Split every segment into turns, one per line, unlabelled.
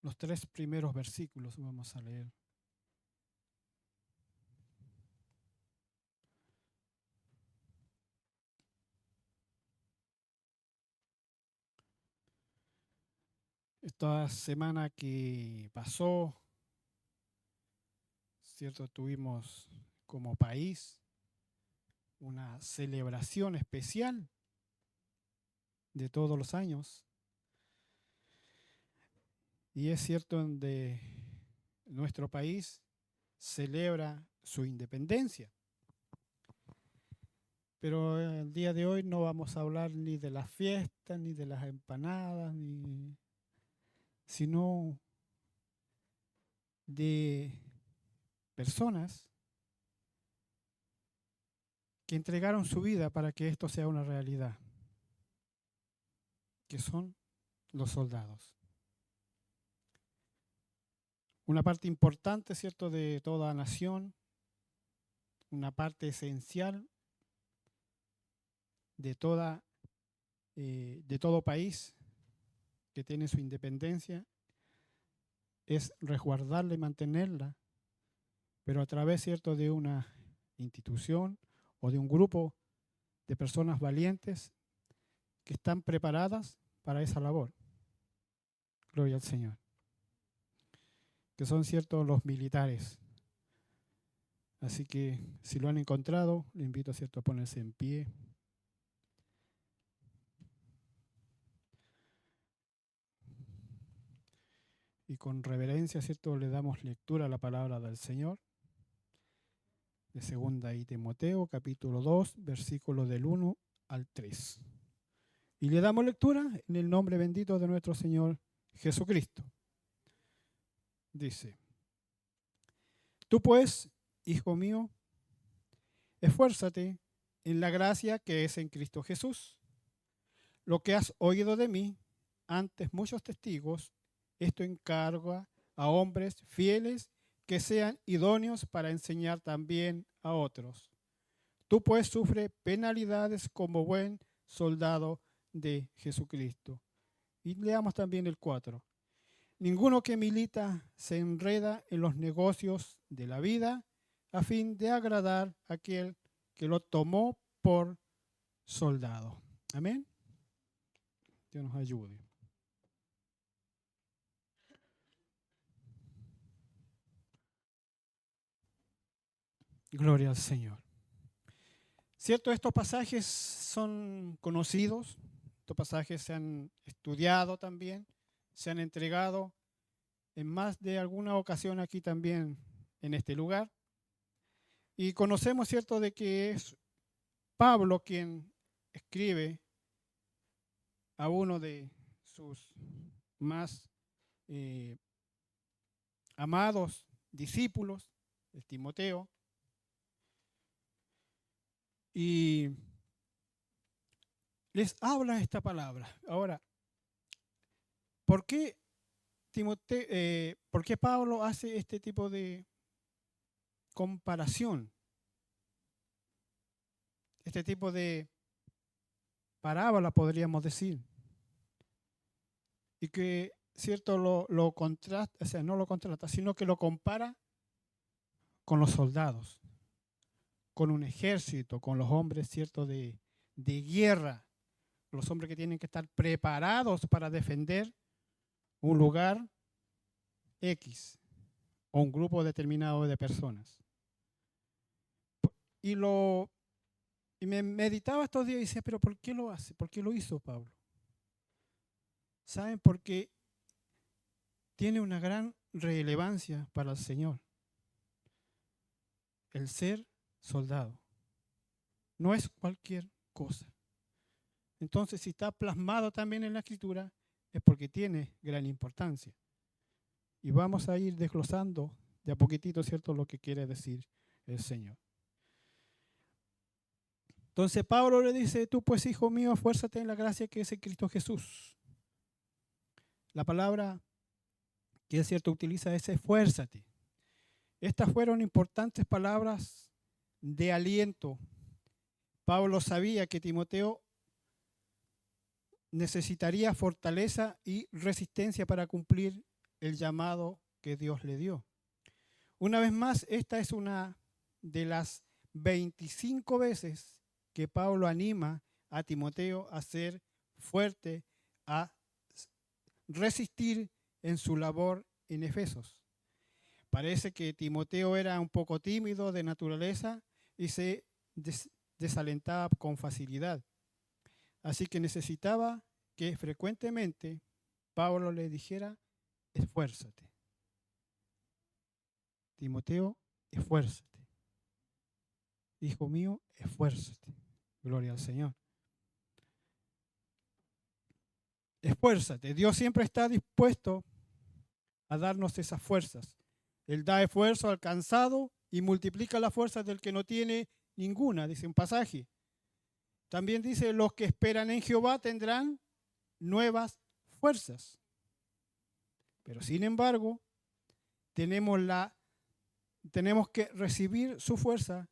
los 3 primeros versículos vamos a leer. Esta semana que pasó, ¿cierto? Tuvimos como país una celebración especial de todos los años. Y es cierto donde nuestro país celebra su independencia. Pero el día de hoy no vamos a hablar ni de las fiestas, ni de las empanadas, sino de personas que entregaron su vida para que esto sea una realidad, que son los soldados. Una parte importante, ¿cierto?, de toda nación, una parte esencial de todo país que tiene su independencia, es resguardarla y mantenerla, pero a través, ¿cierto?, de una institución o de un grupo de personas valientes que están preparadas para esa labor. Gloria al Señor. Que son, ciertos, los militares. Así que si lo han encontrado, le invito, ¿cierto?, a ponerse en pie. Y con reverencia, ¿cierto?, le damos lectura a la palabra del Señor. De 2 Timoteo, capítulo 2, versículos del 1 al 3. Y le damos lectura en el nombre bendito de nuestro Señor Jesucristo. Dice: Tú pues, hijo mío, esfuérzate en la gracia que es en Cristo Jesús. Lo que has oído de mí, antes muchos testigos, esto encarga a hombres fieles que sean idóneos para enseñar también a otros. Tú pues sufre penalidades como buen soldado de Jesucristo. Y leamos también el 4. Ninguno que milita se enreda en los negocios de la vida a fin de agradar a aquel que lo tomó por soldado. Amén. Dios nos ayude. Gloria al Señor. Cierto, estos pasajes son conocidos, estos pasajes se han estudiado también, se han entregado en más de alguna ocasión aquí también en este lugar. Y conocemos, cierto, de que es Pablo quien escribe a uno de sus más amados discípulos, el Timoteo, y les habla esta palabra. Ahora, ¿por qué Pablo hace este tipo de comparación? Este tipo de parábola, podríamos decir. Y que, cierto, lo contrasta, o sea, no lo contrasta, sino que lo compara con los soldados, con un ejército, con los hombres, cierto, de guerra, los hombres que tienen que estar preparados para defender un lugar X o un grupo determinado de personas. Y me meditaba estos días y decía, pero ¿por qué lo hace? ¿Por qué lo hizo Pablo? ¿Saben? Porque tiene una gran relevancia para el Señor. El ser soldado no es cualquier cosa. Entonces, si está plasmado también en la Escritura, es porque tiene gran importancia. Y vamos a ir desglosando de a poquitito, ¿cierto?, lo que quiere decir el Señor. Entonces Pablo le dice, tú pues, hijo mío, esfuérzate en la gracia que es en Cristo Jesús. La palabra que es cierto utiliza es esfuérzate. Estas fueron importantes palabras de aliento. Pablo sabía que Timoteo necesitaría fortaleza y resistencia para cumplir el llamado que Dios le dio. Una vez más, esta es una de las 25 veces que Pablo anima a Timoteo a ser fuerte, a resistir en su labor en Efesos. Parece que Timoteo era un poco tímido de naturaleza y se desalentaba con facilidad. Así que necesitaba que frecuentemente Pablo le dijera: esfuérzate. Timoteo, esfuérzate. Hijo mío, esfuérzate. Gloria al Señor. Esfuérzate. Dios siempre está dispuesto a darnos esas fuerzas. Él da esfuerzo al cansado y multiplica las fuerzas del que no tiene ninguna, dice un pasaje. También dice: los que esperan en Jehová tendrán nuevas fuerzas. Pero sin embargo, tenemos que recibir su fuerza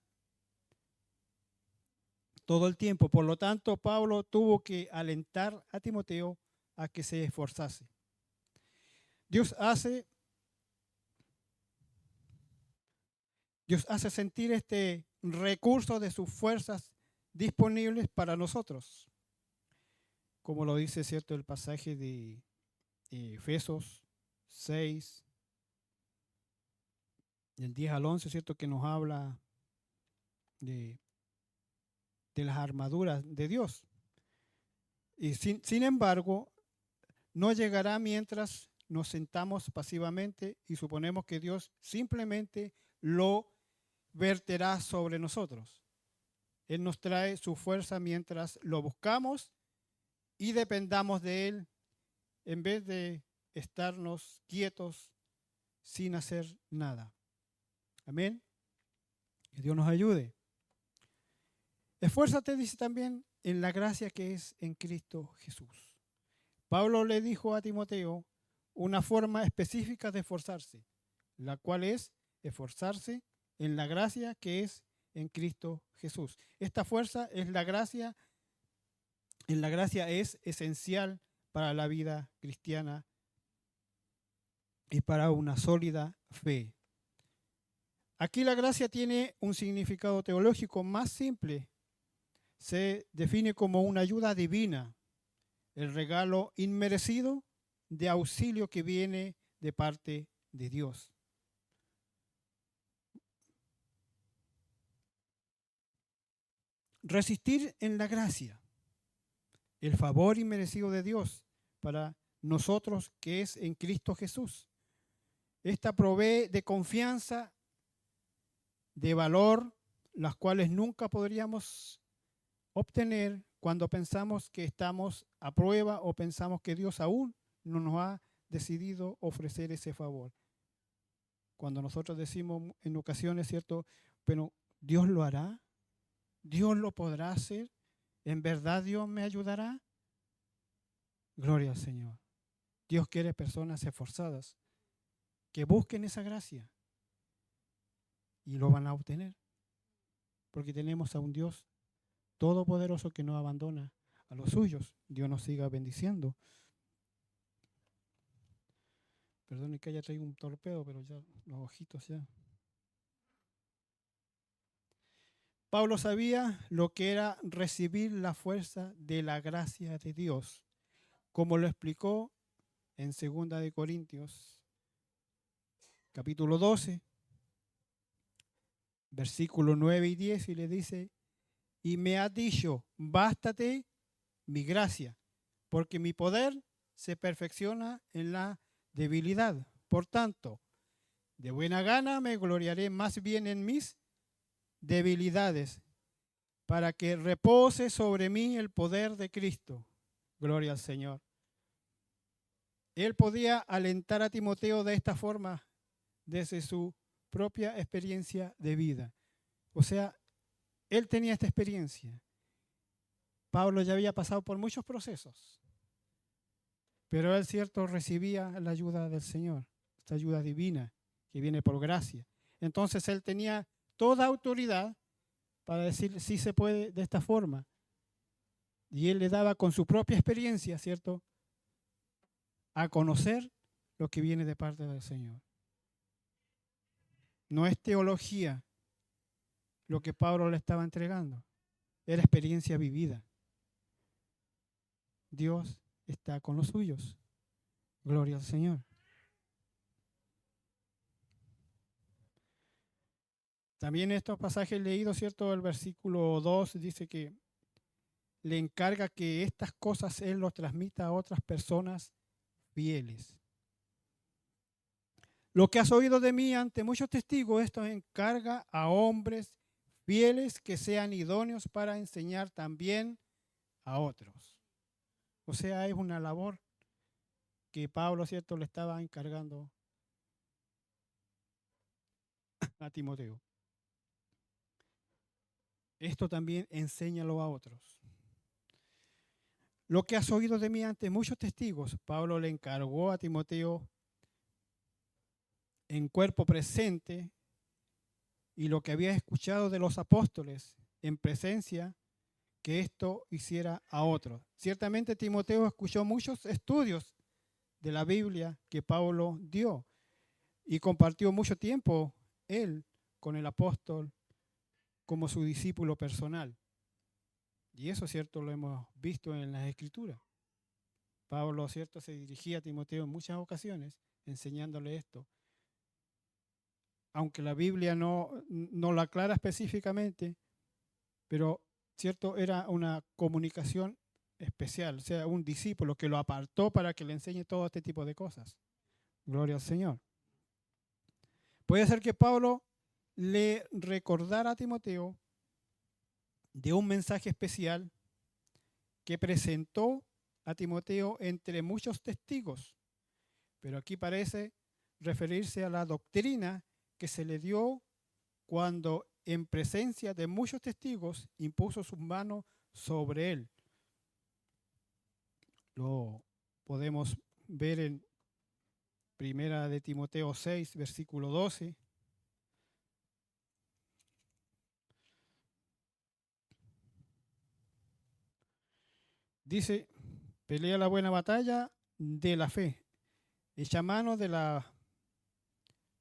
todo el tiempo. Por lo tanto, Pablo tuvo que alentar a Timoteo a que se esforzase. Dios hace sentir este recurso de sus fuerzas disponibles para nosotros. Como lo dice, ¿cierto?, el pasaje de Efesios 6, del 10 al 11, ¿cierto?, que nos habla de las armaduras de Dios. Y sin embargo, no llegará mientras nos sentamos pasivamente y suponemos que Dios simplemente lo verterá sobre nosotros. Él nos trae su fuerza mientras lo buscamos y dependamos de Él, en vez de estarnos quietos sin hacer nada. Amén. Que Dios nos ayude. Esfuérzate, dice también, en la gracia que es en Cristo Jesús. Pablo le dijo a Timoteo una forma específica de esforzarse, la cual es esforzarse en la gracia que es en Cristo Jesús. Esta fuerza es la gracia. En la gracia es esencial para la vida cristiana y para una sólida fe. Aquí la gracia tiene un significado teológico más simple. Se define como una ayuda divina, el regalo inmerecido de auxilio que viene de parte de Dios. Resistir en la gracia, el favor inmerecido de Dios para nosotros que es en Cristo Jesús. Esta provee de confianza, de valor, las cuales nunca podríamos obtener cuando pensamos que estamos a prueba o pensamos que Dios aún no nos ha decidido ofrecer ese favor. Cuando nosotros decimos en ocasiones, ¿cierto?, pero Dios lo hará, Dios lo podrá hacer, ¿en verdad Dios me ayudará? Gloria al Señor. Dios quiere personas esforzadas que busquen esa gracia y lo van a obtener, porque tenemos a un Dios todopoderoso que no abandona a los suyos. Dios nos siga bendiciendo. Perdone que haya traído un torpedo, pero ya los ojitos ya. Pablo sabía lo que era recibir la fuerza de la gracia de Dios, como lo explicó en 2 de Corintios, capítulo 12, versículos 9 y 10, y le dice: y me ha dicho, bástate mi gracia, porque mi poder se perfecciona en la debilidad. Por tanto, de buena gana me gloriaré más bien en mis debilidades, para que repose sobre mí el poder de Cristo. Gloria al Señor. Él podía alentar a Timoteo de esta forma desde su propia experiencia de vida. O sea, él tenía esta experiencia. Pablo ya había pasado por muchos procesos, pero él, cierto, recibía la ayuda del Señor, esta ayuda divina que viene por gracia. Entonces él tenía toda autoridad para decir sí se puede de esta forma. Y él le daba con su propia experiencia, ¿cierto?, a conocer lo que viene de parte del Señor. No es teología lo que Pablo le estaba entregando, era experiencia vivida. Dios está con los suyos. Gloria al Señor. También en estos pasajes leídos, ¿cierto? El versículo 2 dice que le encarga que estas cosas Él los transmita a otras personas fieles. Lo que has oído de mí ante muchos testigos, esto encarga a hombres fieles que sean idóneos para enseñar también a otros. O sea, es una labor que Pablo, ¿cierto?, le estaba encargando a Timoteo. Esto también enséñalo a otros. Lo que has oído de mí ante muchos testigos, Pablo le encargó a Timoteo en cuerpo presente y lo que había escuchado de los apóstoles en presencia, que esto hiciera a otros. Ciertamente Timoteo escuchó muchos estudios de la Biblia que Pablo dio y compartió mucho tiempo él con el apóstol como su discípulo personal. Y eso, cierto, lo hemos visto en las Escrituras. Pablo, cierto, se dirigía a Timoteo en muchas ocasiones enseñándole esto. Aunque la Biblia no lo aclara específicamente, pero, cierto, era una comunicación especial, o sea, un discípulo que lo apartó para que le enseñe todo este tipo de cosas. Gloria al Señor. Puede ser que Pablo le recordara a Timoteo de un mensaje especial que presentó a Timoteo entre muchos testigos, pero aquí parece referirse a la doctrina que se le dio cuando en presencia de muchos testigos impuso sus manos sobre él. Lo podemos ver en Primera de Timoteo 6, versículo 12. Dice, pelea la buena batalla de la fe, echa mano de la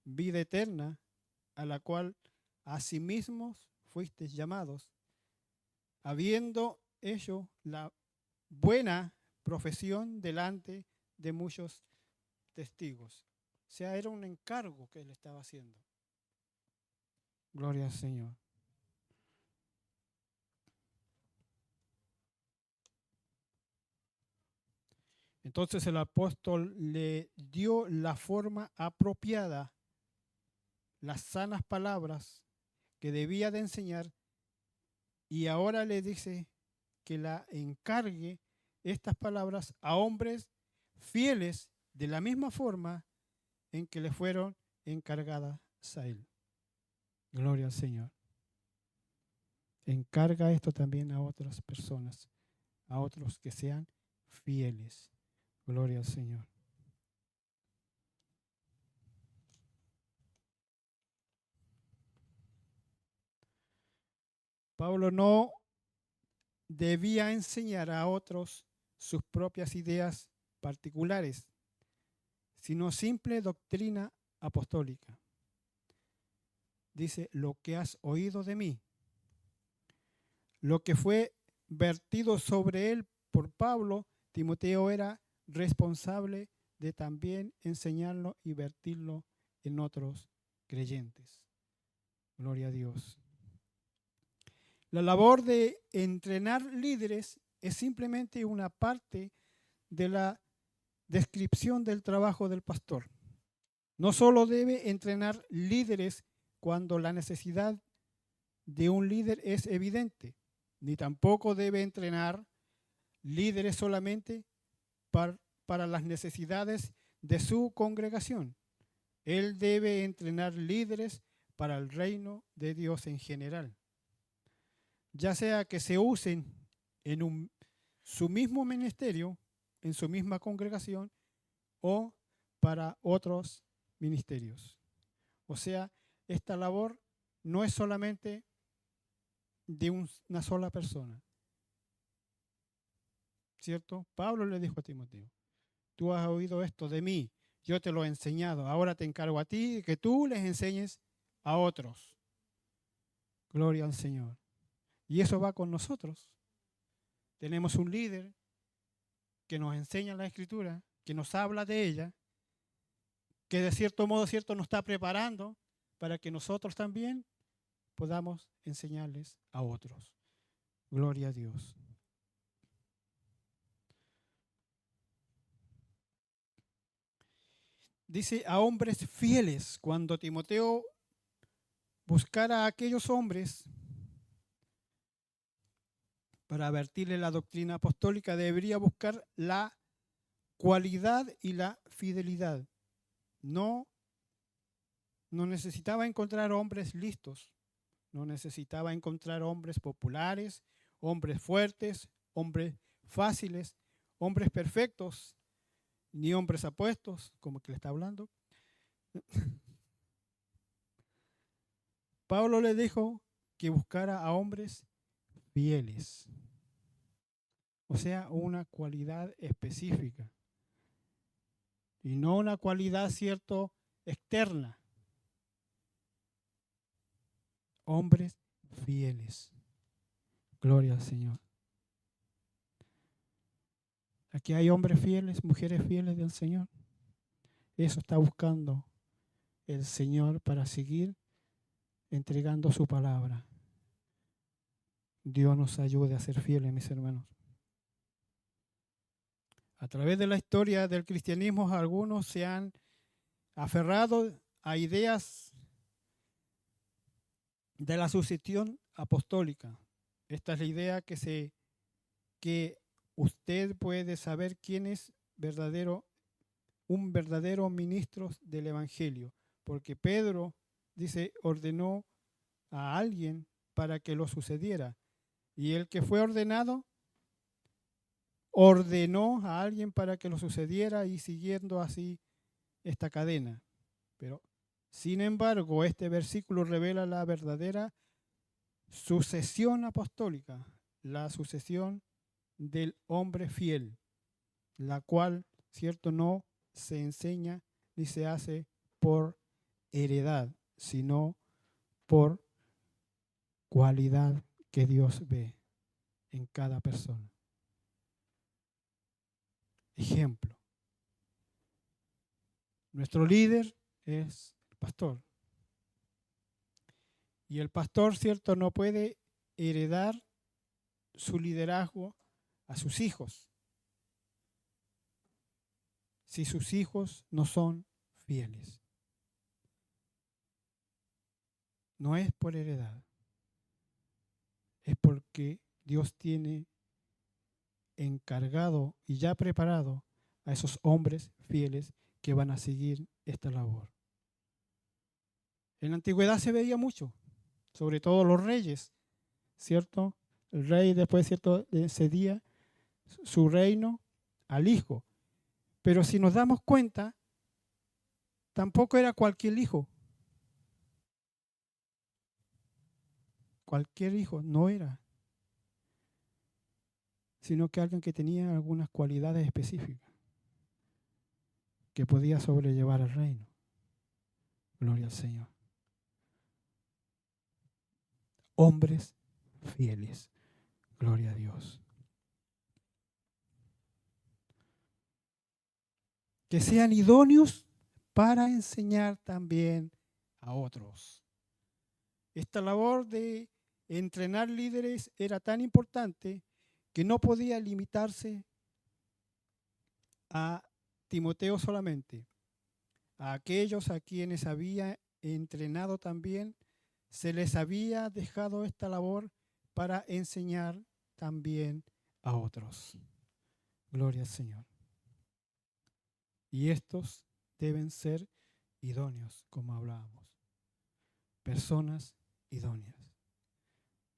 vida eterna, a la cual asimismo fuisteis llamados, habiendo hecho la buena profesión delante de muchos testigos. O sea, era un encargo que él estaba haciendo. Gloria al Señor. Entonces el apóstol le dio la forma apropiada, las sanas palabras que debía de enseñar, y ahora le dice que la encargue estas palabras a hombres fieles de la misma forma en que le fueron encargadas a él. Gloria al Señor. Encarga esto también a otras personas, a otros que sean fieles. Gloria al Señor. Pablo no debía enseñar a otros sus propias ideas particulares, sino simple doctrina apostólica. Dice, lo que has oído de mí, lo que fue vertido sobre él por Pablo, Timoteo era responsable de también enseñarlo y vertirlo en otros creyentes. Gloria a Dios. La labor de entrenar líderes es simplemente una parte de la descripción del trabajo del pastor. No solo debe entrenar líderes cuando la necesidad de un líder es evidente, ni tampoco debe entrenar líderes solamente para las necesidades de su congregación. Él debe entrenar líderes para el reino de Dios en general, ya sea que se usen en su mismo ministerio, en su misma congregación, o para otros ministerios. O sea, esta labor no es solamente de una sola persona, ¿cierto? Pablo le dijo a Timoteo, tú has oído esto de mí, yo te lo he enseñado. Ahora te encargo a ti de que tú les enseñes a otros. Gloria al Señor. Y eso va con nosotros. Tenemos un líder que nos enseña la Escritura, que nos habla de ella, que de cierto modo, cierto, nos está preparando para que nosotros también podamos enseñarles a otros. Gloria a Dios. Dice a hombres fieles. Cuando Timoteo buscara a aquellos hombres para advertirle la doctrina apostólica, debería buscar la cualidad y la fidelidad. No necesitaba encontrar hombres listos, no necesitaba encontrar hombres populares, hombres fuertes, hombres fáciles, hombres perfectos, ni hombres apuestos, como que le está hablando. Pablo le dijo que buscara a hombres fieles, o sea, una cualidad específica y no una cualidad, cierto, externa. Hombres fieles. Gloria al Señor. Aquí hay hombres fieles, mujeres fieles del Señor. Eso está buscando el Señor para seguir entregando su palabra. Dios nos ayude a ser fieles, mis hermanos. A través de la historia del cristianismo, algunos se han aferrado a ideas de la sucesión apostólica. Esta es la idea que usted puede saber quién es un verdadero ministro del Evangelio, porque Pedro, dice, ordenó a alguien para que lo sucediera, y el que fue ordenado ordenó a alguien para que lo sucediera y siguiendo así esta cadena. Pero, sin embargo, este versículo revela la verdadera sucesión apostólica, la sucesión del hombre fiel, la cual, cierto, no se enseña ni se hace por heredad, sino por cualidad que Dios ve en cada persona. Ejemplo. Nuestro líder es el pastor. Y el pastor, cierto, no puede heredar su liderazgo a sus hijos si sus hijos no son fieles. No es por heredad, es porque Dios tiene encargado y ya preparado a esos hombres fieles que van a seguir esta labor. En la antigüedad se veía mucho, sobre todo los reyes, ¿cierto? El rey después, ¿cierto?, cedía su reino al hijo. Pero si nos damos cuenta, tampoco era cualquier hijo. Cualquier hijo no era, sino que alguien que tenía algunas cualidades específicas, que podía sobrellevar el reino. Gloria al Señor. Hombres fieles. Gloria a Dios. Que sean idóneos para enseñar también a otros. Esta labor de entrenar líderes era tan importante que no podía limitarse a Timoteo solamente. A aquellos a quienes había entrenado también, se les había dejado esta labor para enseñar también a otros. Gloria al Señor. Y estos deben ser idóneos, como hablábamos. Personas idóneas.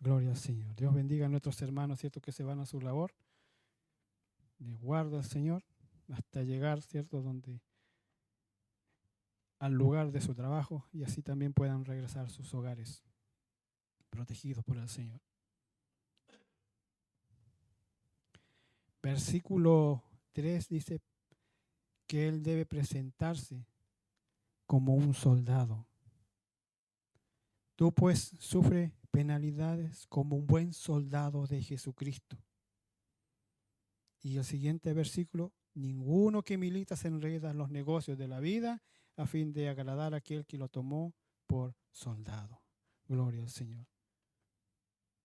Gloria al Señor. Dios bendiga a nuestros hermanos, ¿cierto?, que se van a su labor. Les guarda al Señor hasta llegar, ¿cierto?, al lugar de su trabajo y así también puedan regresar a sus hogares protegidos por el Señor. Versículo 3 dice que él debe presentarse como un soldado. Tú pues sufre penalidades como un buen soldado de Jesucristo. Y el siguiente versículo: ninguno que milita se enreda en los negocios de la vida a fin de agradar a aquel que lo tomó por soldado. Gloria al Señor.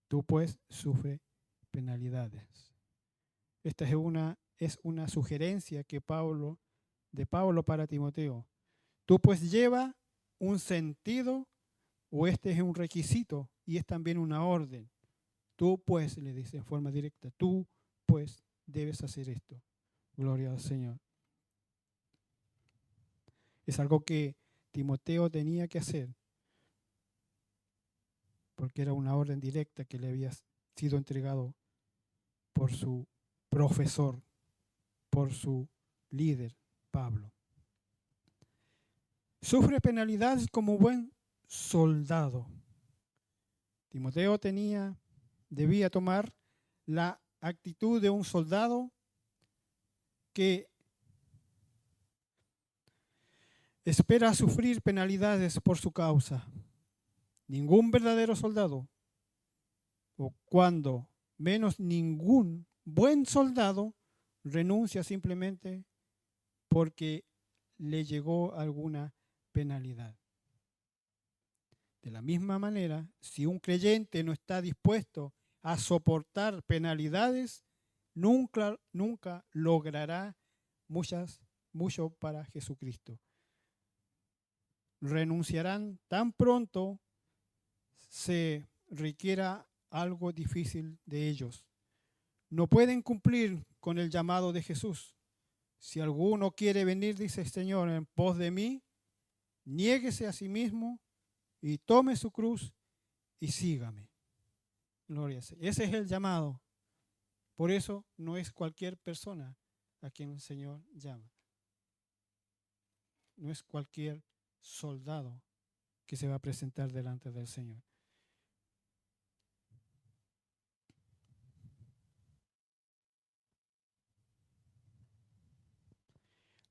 Tú pues sufre penalidades. Esta es una sugerencia de Pablo para Timoteo. Tú pues lleva un sentido, o este es un requisito y es también una orden. Tú pues, le dice en forma directa, tú pues debes hacer esto. Gloria al Señor. Es algo que Timoteo tenía que hacer, porque era una orden directa que le había sido entregado por su profesor, por su líder, Pablo. Sufre penalidades como buen soldado. Timoteo debía tomar la actitud de un soldado que espera sufrir penalidades por su causa. Ningún verdadero soldado, o cuando menos ningún buen soldado, renuncia simplemente porque le llegó alguna penalidad. De la misma manera, si un creyente no está dispuesto a soportar penalidades, nunca logrará mucho para Jesucristo. Renunciarán tan pronto se requiera algo difícil de ellos. No pueden cumplir con el llamado de Jesús. Si alguno quiere venir, dice el Señor, en pos de mí, niéguese a sí mismo y tome su cruz y sígame. Gloria a Dios. Ese es el llamado. Por eso no es cualquier persona a quien el Señor llama. No es cualquier soldado que se va a presentar delante del Señor.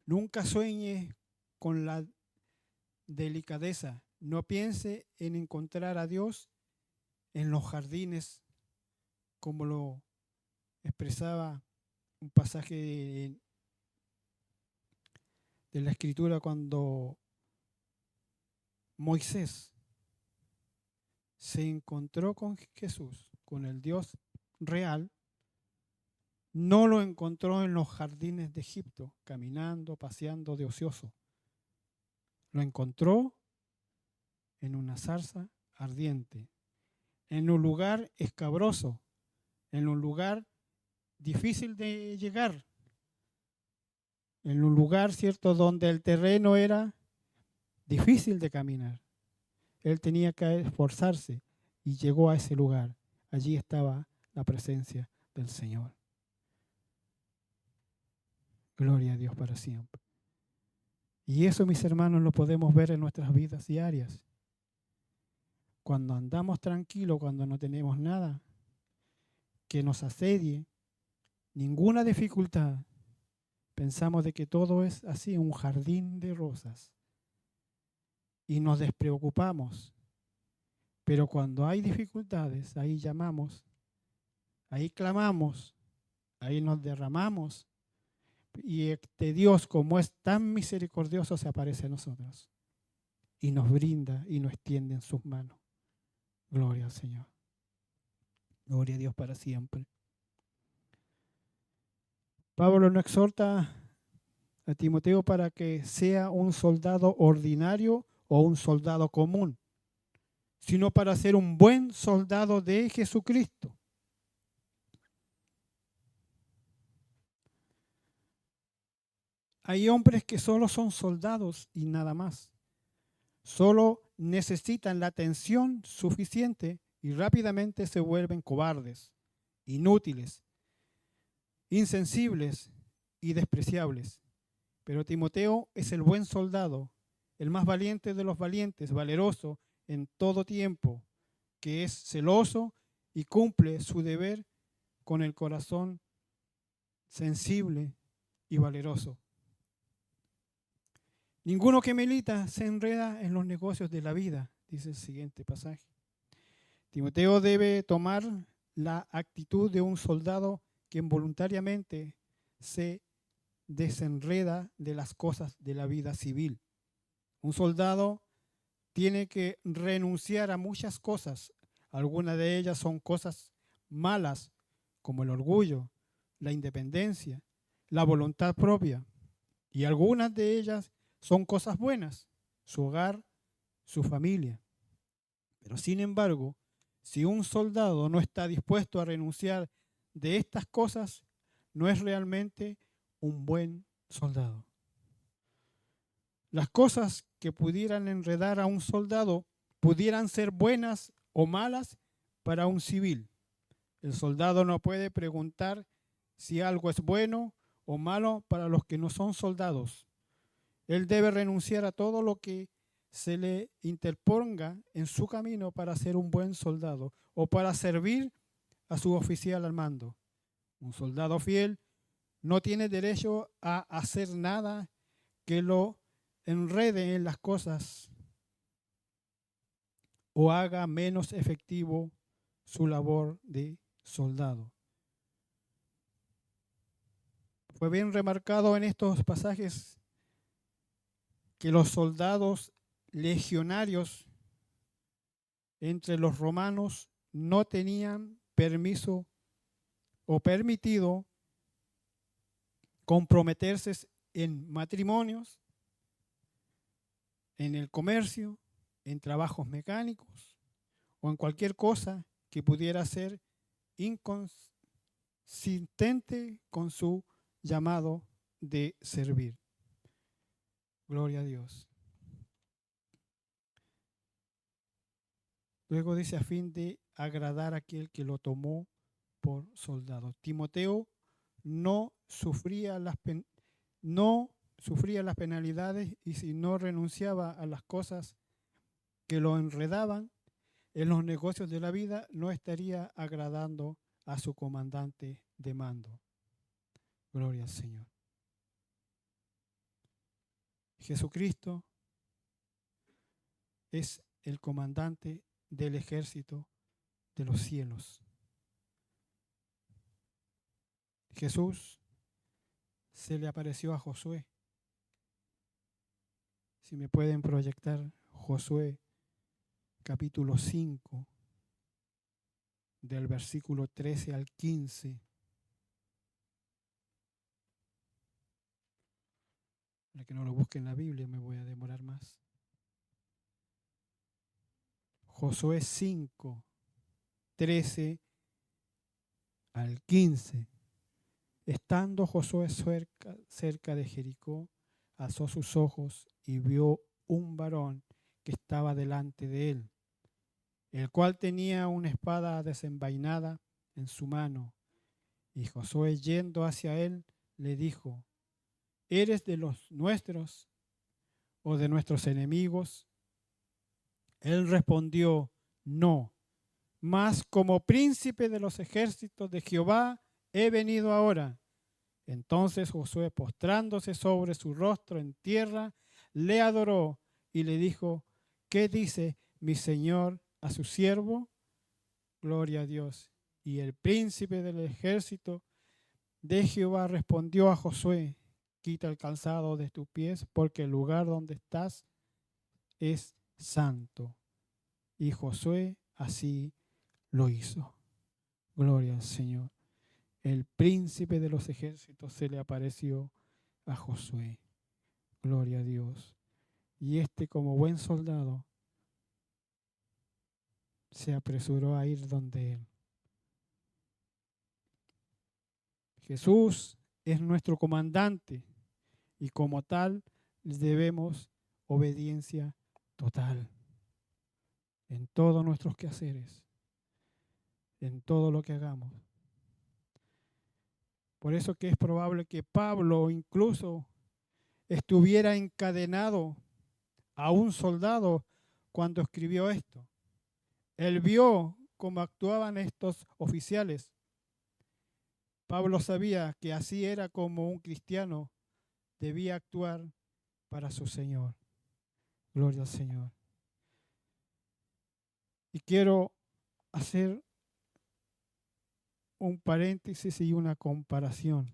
Nunca sueñe con la delicadeza. No piense en encontrar a Dios en los jardines, como lo expresaba un pasaje de la Escritura cuando Moisés se encontró con Jesús, con el Dios real. No lo encontró en los jardines de Egipto, caminando, paseando de ocioso. Lo encontró en una zarza ardiente, en un lugar escabroso, en un lugar difícil de llegar, en un lugar, ¿cierto?, donde el terreno era difícil de caminar. Él tenía que esforzarse y llegó a ese lugar. Allí estaba la presencia del Señor. Gloria a Dios para siempre. Y eso, mis hermanos, lo podemos ver en nuestras vidas diarias. Cuando andamos tranquilos, cuando no tenemos nada que nos asedie, ninguna dificultad, pensamos de que todo es así, un jardín de rosas. Y nos despreocupamos. Pero cuando hay dificultades, ahí llamamos, ahí clamamos, ahí nos derramamos. Y este Dios, como es tan misericordioso, se aparece a nosotros y nos brinda y nos extiende en sus manos. Gloria al Señor. Gloria a Dios para siempre. Pablo nos exhorta a Timoteo para que sea un soldado ordinario o un soldado común, sino para ser un buen soldado de Jesucristo. Hay hombres que solo son soldados y nada más. Solo necesitan la atención suficiente y rápidamente se vuelven cobardes, inútiles, insensibles y despreciables. Pero Timoteo es el buen soldado, el más valiente de los valientes, valeroso en todo tiempo, que es celoso y cumple su deber con el corazón sensible y valeroso. Ninguno que milita se enreda en los negocios de la vida, dice el siguiente pasaje. Timoteo debe tomar la actitud de un soldado que involuntariamente se desenreda de las cosas de la vida civil. Un soldado tiene que renunciar a muchas cosas. Algunas de ellas son cosas malas, como el orgullo, la independencia, la voluntad propia. Y algunas de ellas son cosas buenas, su hogar, su familia. Pero sin embargo, si un soldado no está dispuesto a renunciar de estas cosas, no es realmente un buen soldado. Las cosas que pudieran enredar a un soldado pudieran ser buenas o malas para un civil. El soldado no puede preguntar si algo es bueno o malo para los que no son soldados. Él debe renunciar a todo lo que se le interponga en su camino para ser un buen soldado o para servir a su oficial al mando. Un soldado fiel no tiene derecho a hacer nada que lo enrede en las cosas o haga menos efectivo su labor de soldado. Fue bien remarcado en estos pasajes que los soldados legionarios entre los romanos no tenían permiso o permitido comprometerse en matrimonios, en el comercio, en trabajos mecánicos o en cualquier cosa que pudiera ser inconsistente con su llamado de servir. Gloria a Dios. Luego dice, a fin de agradar a aquel que lo tomó por soldado. Timoteo no sufría las penalidades, y si no renunciaba a las cosas que lo enredaban en los negocios de la vida, no estaría agradando a su comandante de mando. Gloria al Señor. Jesucristo es el comandante del ejército de los cielos. Jesús se le apareció a Josué. Si me pueden proyectar Josué capítulo 5, del versículo 13 al 15. Para que no lo busquen en la Biblia, me voy a demorar más. Josué 5, 13 al 15. Estando Josué cerca de Jericó, alzó sus ojos y vio un varón que estaba delante de él, el cual tenía una espada desenvainada en su mano. Y Josué, yendo hacia él, le dijo: ¿eres de los nuestros o de nuestros enemigos? Él respondió: no, mas como príncipe de los ejércitos de Jehová he venido ahora. Entonces Josué, postrándose sobre su rostro en tierra, le adoró y le dijo: ¿qué dice mi señor a su siervo? Gloria a Dios. Y el príncipe del ejército de Jehová respondió a Josué: quita el calzado de tus pies, porque el lugar donde estás es santo. Y Josué así lo hizo. Gloria al Señor. El príncipe de los ejércitos se le apareció a Josué. Gloria a Dios. Y como buen soldado, se apresuró a ir donde él. Jesús es nuestro comandante y como tal le debemos obediencia total en todos nuestros quehaceres, en todo lo que hagamos. Por eso que es probable que Pablo incluso estuviera encadenado a un soldado cuando escribió esto. Él vio cómo actuaban estos oficiales. Pablo sabía que así era como un cristiano debía actuar para su Señor. Gloria al Señor. Y quiero hacer un paréntesis y una comparación.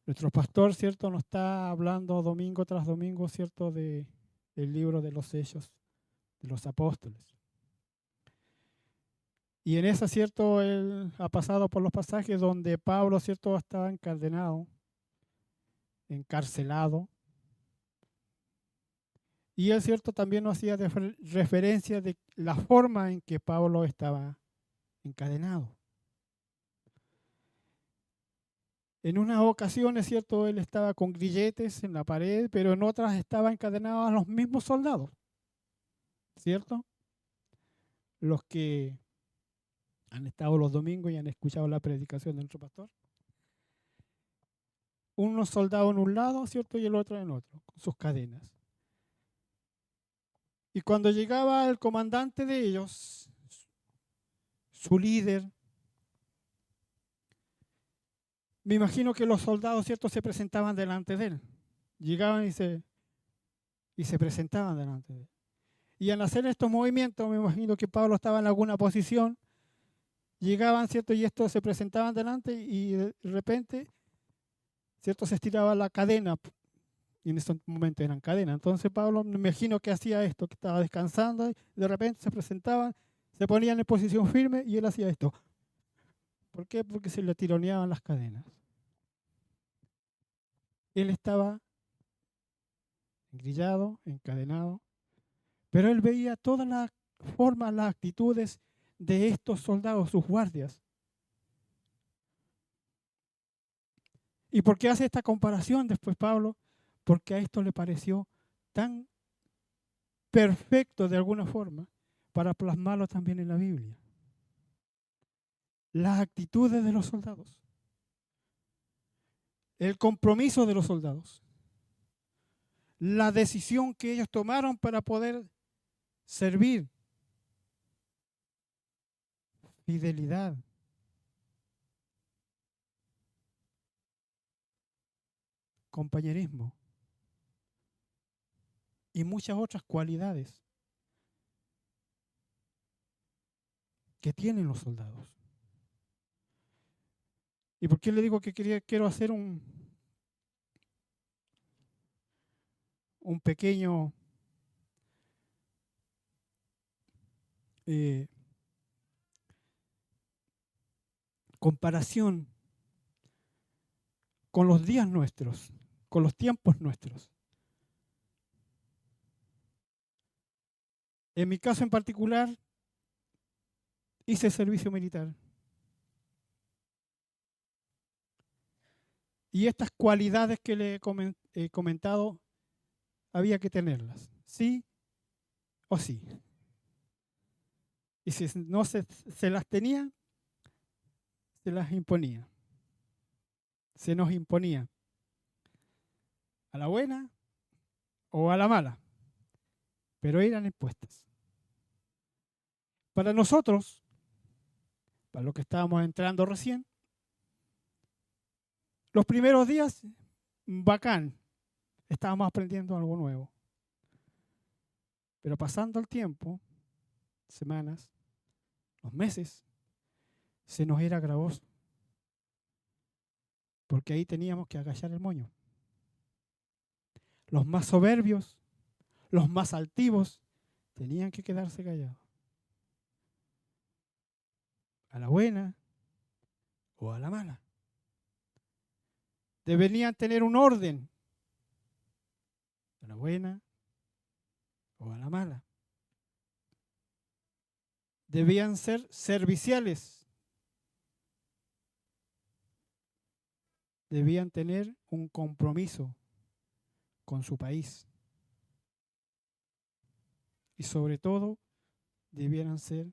Nuestro pastor, ¿cierto?, nos está hablando domingo tras domingo, ¿cierto?, del libro de los Hechos de los Apóstoles. Y en esa, ¿cierto?, él ha pasado por los pasajes donde Pablo, ¿cierto?, estaba encadenado, encarcelado. Y él, ¿cierto?, también nos hacía referencia de la forma en que Pablo estaba encadenado. En unas ocasiones, ¿cierto?, él estaba con grilletes en la pared, pero en otras estaba encadenado a los mismos soldados, ¿cierto? Los que han estado los domingos y han escuchado la predicación de nuestro pastor. Unos soldados en un lado, ¿cierto?, y el otro en otro, con sus cadenas. Y cuando llegaba el comandante de ellos, su líder, me imagino que los soldados, ¿cierto?, se presentaban delante de él. Llegaban y se presentaban delante de él. Y al hacer estos movimientos, me imagino que Pablo estaba en alguna posición, llegaban, ¿cierto?, y estos se presentaban delante y de repente, ¿cierto?, se estiraba la cadena. Y en ese momento eran cadenas. Entonces Pablo, me imagino que hacía esto, que estaba descansando y de repente se presentaban, se ponían en posición firme y él hacía esto. ¿Por qué? Porque se le tironeaban las cadenas. Él estaba engrillado, encadenado, pero él veía todas las formas, las actitudes de estos soldados, sus guardias. ¿Y por qué hace esta comparación después Pablo? Porque a esto le pareció tan perfecto de alguna forma para plasmarlo también en la Biblia. Las actitudes de los soldados, el compromiso de los soldados, la decisión que ellos tomaron para poder servir, fidelidad, compañerismo y muchas otras cualidades que tienen los soldados. ¿Y por qué le digo que quiero hacer un pequeño comparación con los días nuestros, con los tiempos nuestros? En mi caso en particular, hice servicio militar. Y estas cualidades que le he comentado, había que tenerlas, sí o sí. Y si no se las tenía, se las imponía. Se nos imponía. A la buena o a la mala. Pero eran impuestas. Para nosotros, para los que estábamos entrando recién, los primeros días, bacán. Estábamos aprendiendo algo nuevo. Pero pasando el tiempo, semanas, los meses, se nos era gravoso. Porque ahí teníamos que agachar el moño. Los más soberbios, los más altivos, tenían que quedarse callados. A la buena o a la mala. Deberían tener un orden. A la buena o a la mala. Debían ser serviciales. Debían tener un compromiso con su país. Y sobre todo, debieran ser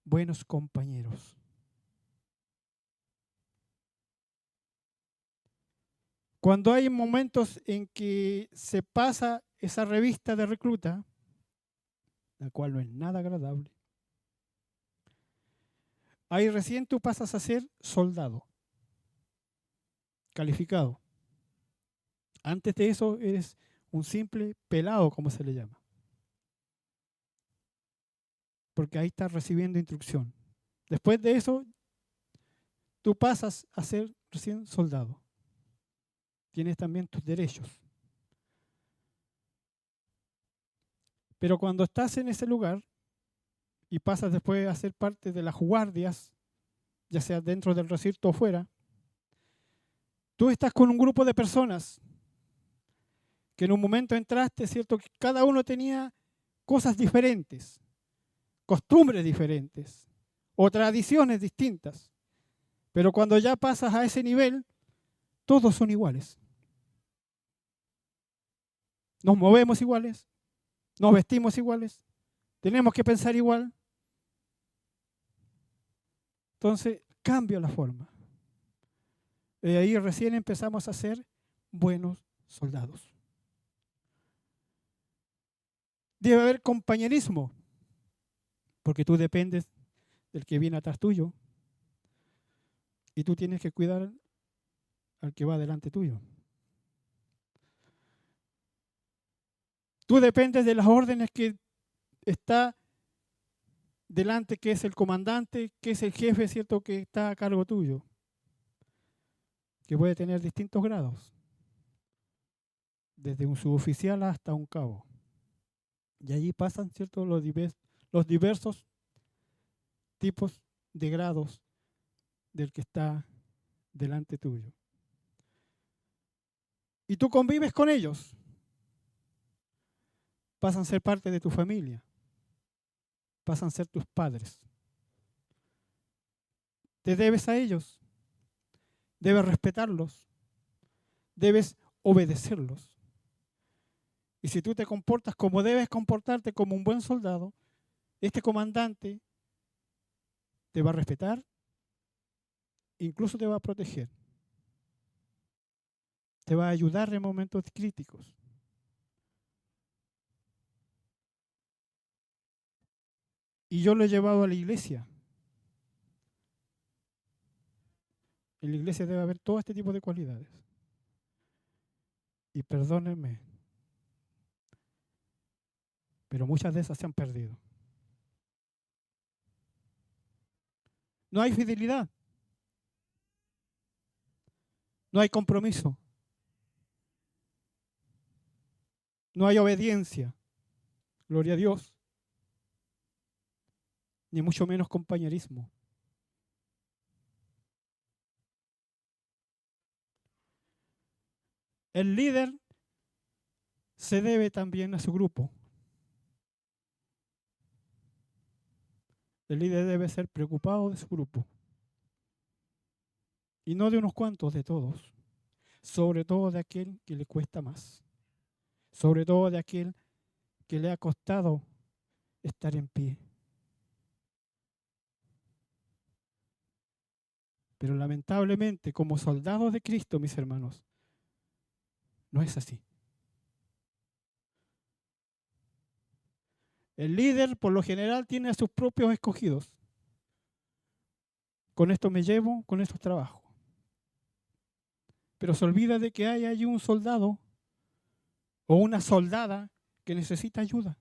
buenos compañeros. Cuando hay momentos en que se pasa esa revista de recluta, la cual no es nada agradable, ahí recién tú pasas a ser soldado, calificado. Antes de eso eres un simple pelado, como se le llama. Porque ahí estás recibiendo instrucción. Después de eso, tú pasas a ser recién soldado. Tienes también tus derechos. Pero cuando estás en ese lugar y pasas después a ser parte de las guardias, ya sea dentro del recinto o fuera, tú estás con un grupo de personas que en un momento entraste, ¿cierto? Que cada uno tenía cosas diferentes, costumbres diferentes o tradiciones distintas. Pero cuando ya pasas a ese nivel, todos son iguales. Nos movemos iguales, nos vestimos iguales, tenemos que pensar igual. Entonces, cambia la forma. Y ahí recién empezamos a ser buenos soldados. Debe haber compañerismo, porque tú dependes del que viene atrás tuyo y tú tienes que cuidar al que va delante tuyo. Tú dependes de las órdenes que está delante, que es el comandante, que es el jefe, ¿cierto?, que está a cargo tuyo, que puede tener distintos grados, desde un suboficial hasta un cabo. Y allí pasan, ¿cierto?, los diversos tipos de grados del que está delante tuyo. Y tú convives con ellos. Pasan a ser parte de tu familia. Pasan a ser tus padres. Te debes a ellos. Debes respetarlos. Debes obedecerlos. Y si tú te comportas como debes comportarte, como un buen soldado, este comandante te va a respetar, incluso te va a proteger. Te va a ayudar en momentos críticos. Y yo lo he llevado a la iglesia. En la iglesia debe haber todo este tipo de cualidades. Y perdónenme, pero muchas de esas se han perdido. No hay fidelidad. No hay compromiso. No hay obediencia. Gloria a Dios. Ni mucho menos compañerismo. El líder se debe también a su grupo. El líder debe ser preocupado de su grupo. Y no de unos cuantos, de todos. Sobre todo de aquel que le cuesta más. Sobre todo de aquel que le ha costado estar en pie. Pero lamentablemente, como soldados de Cristo, mis hermanos, no es así. El líder, por lo general, tiene a sus propios escogidos. Con esto me llevo, con esto trabajo. Pero se olvida de que hay allí un soldado o una soldada que necesita ayuda,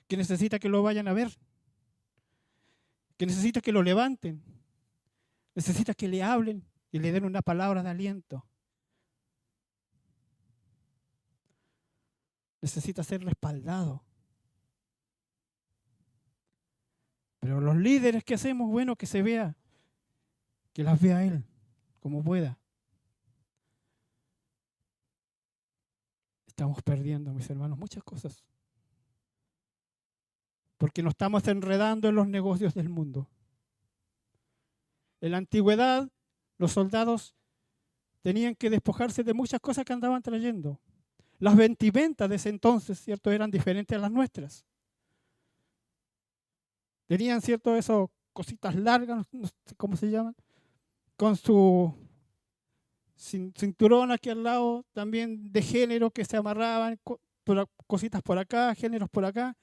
que necesita que lo vayan a ver, que necesita que lo levanten, necesita que le hablen y le den una palabra de aliento. Necesita ser respaldado. Pero los líderes que hacemos, bueno, que se vea, que las vea él como pueda. Estamos perdiendo, mis hermanos, muchas cosas. Porque nos estamos enredando en los negocios del mundo. En la antigüedad, los soldados tenían que despojarse de muchas cosas que andaban trayendo. Las vestimentas de ese entonces, ¿cierto?, eran diferentes a las nuestras. Tenían, ¿cierto?, esas cositas largas, no sé cómo se llaman, con su cinturón aquí al lado, también de género que se amarraban, cositas por acá, géneros por acá.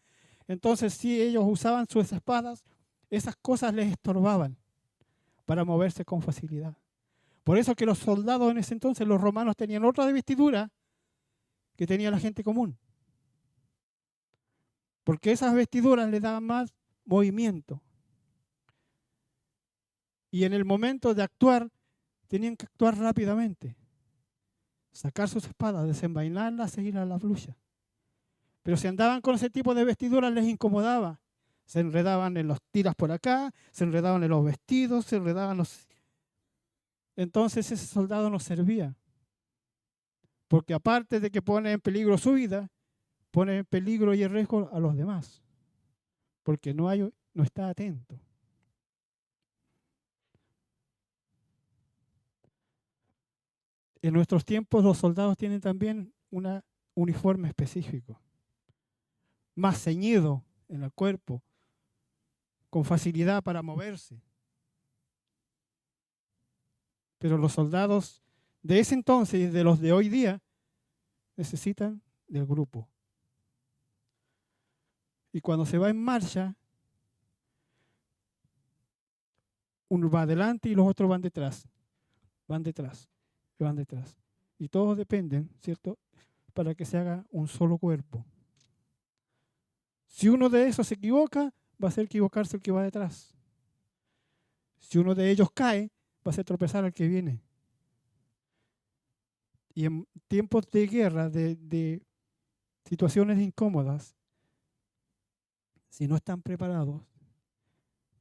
Entonces, si ellos usaban sus espadas, esas cosas les estorbaban para moverse con facilidad. Por eso que los soldados en ese entonces, los romanos, tenían otra vestidura que tenía la gente común. Porque esas vestiduras le daban más movimiento. Y en el momento de actuar, tenían que actuar rápidamente. Sacar sus espadas, desenvainarlas e ir a la lucha. Pero si andaban con ese tipo de vestiduras les incomodaba. Se enredaban en los tiras por acá, se enredaban en los vestidos, se enredaban los... Entonces ese soldado no servía. Porque aparte de que pone en peligro su vida, pone en peligro y en riesgo a los demás. Porque no está atento. En nuestros tiempos los soldados tienen también un uniforme específico, más ceñido en el cuerpo, con facilidad para moverse. Pero los soldados de ese entonces y de los de hoy día necesitan del grupo. Y cuando se va en marcha, uno va adelante y los otros van detrás, van detrás, van detrás. Y todos dependen, ¿cierto?, para que se haga un solo cuerpo. Si uno de esos se equivoca, va a hacer equivocarse el que va detrás. Si uno de ellos cae, va a hacer tropezar al que viene. Y en tiempos de guerra, de situaciones incómodas, si no están preparados,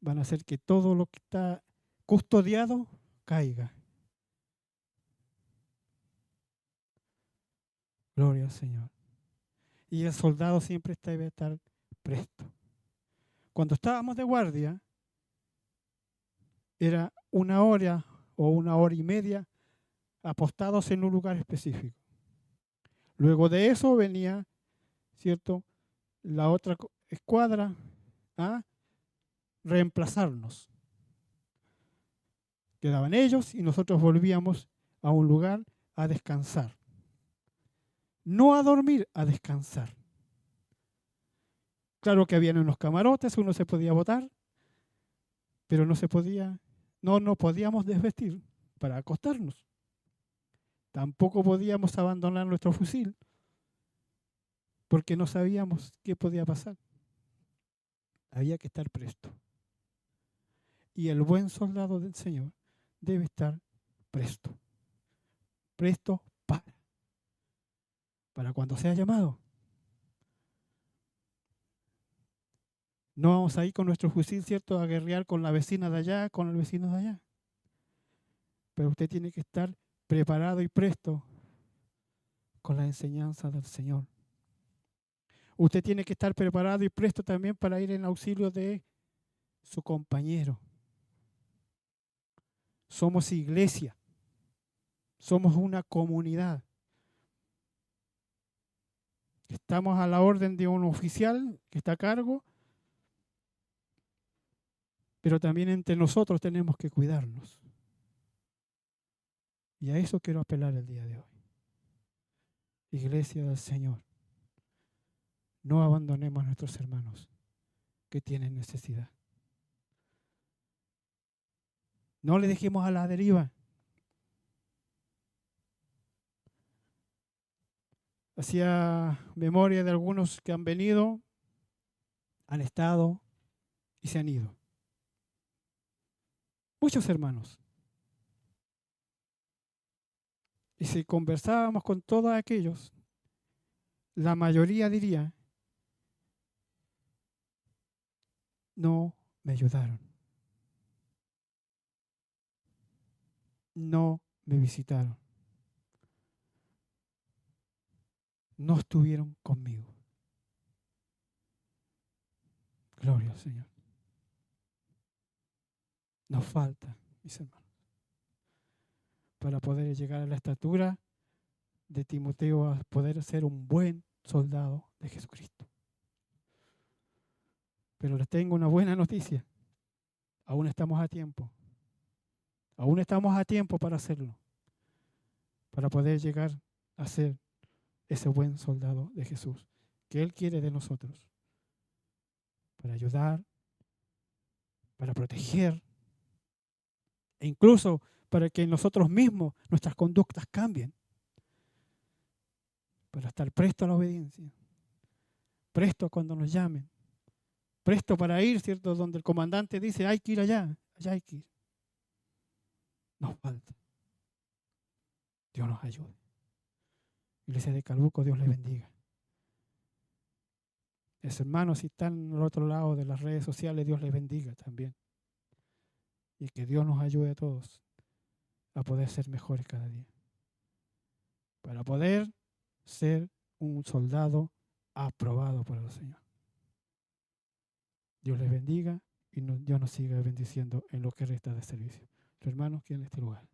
van a hacer que todo lo que está custodiado caiga. Gloria al Señor. Y el soldado siempre debe estar presto. Cuando estábamos de guardia, era 1 hora o 1 hora y media apostados en un lugar específico. Luego de eso venía, ¿cierto?, la otra escuadra a reemplazarnos. Quedaban ellos y nosotros volvíamos a un lugar a descansar. No a dormir, a descansar. Claro que habían unos camarotes, uno se podía botar, pero no podíamos desvestir para acostarnos. Tampoco podíamos abandonar nuestro fusil, porque no sabíamos qué podía pasar. Había que estar presto. Y el buen soldado del Señor debe estar presto. Presto para cuando sea llamado. No vamos a ir con nuestro fusil, ¿cierto?, a guerrear con la vecina de allá, con el vecino de allá. Pero usted tiene que estar preparado y presto con la enseñanza del Señor. Usted tiene que estar preparado y presto también para ir en auxilio de su compañero. Somos iglesia. Somos una comunidad. Estamos a la orden de un oficial que está a cargo, pero también entre nosotros tenemos que cuidarnos. Y a eso quiero apelar el día de hoy. Iglesia del Señor, no abandonemos a nuestros hermanos que tienen necesidad. No le dejemos a la deriva. Hacía memoria de algunos que han venido, han estado y se han ido. Muchos hermanos. Y si conversábamos con todos aquellos, la mayoría diría, no me ayudaron. No me visitaron. No estuvieron conmigo. Gloria al Señor. Nos falta, mis hermanos, para poder llegar a la estatura de Timoteo, a poder ser un buen soldado de Jesucristo. Pero les tengo una buena noticia. Aún estamos a tiempo. Aún estamos a tiempo para hacerlo. Para poder llegar a ser ese buen soldado de Jesús que Él quiere de nosotros. Para ayudar, para proteger e incluso para que nosotros mismos nuestras conductas cambien. Para estar presto a la obediencia, presto cuando nos llamen, presto para ir, ¿cierto? Donde el comandante dice, hay que ir allá hay que ir. Nos falta. Dios nos ayude. Iglesia de Calbuco, Dios les bendiga. Hermanos, si están al otro lado de las redes sociales, Dios les bendiga también. Y que Dios nos ayude a todos a poder ser mejores cada día. Para poder ser un soldado aprobado por el Señor. Dios les bendiga y Dios nos siga bendiciendo en lo que resta de servicio. Hermanos, que en este lugar.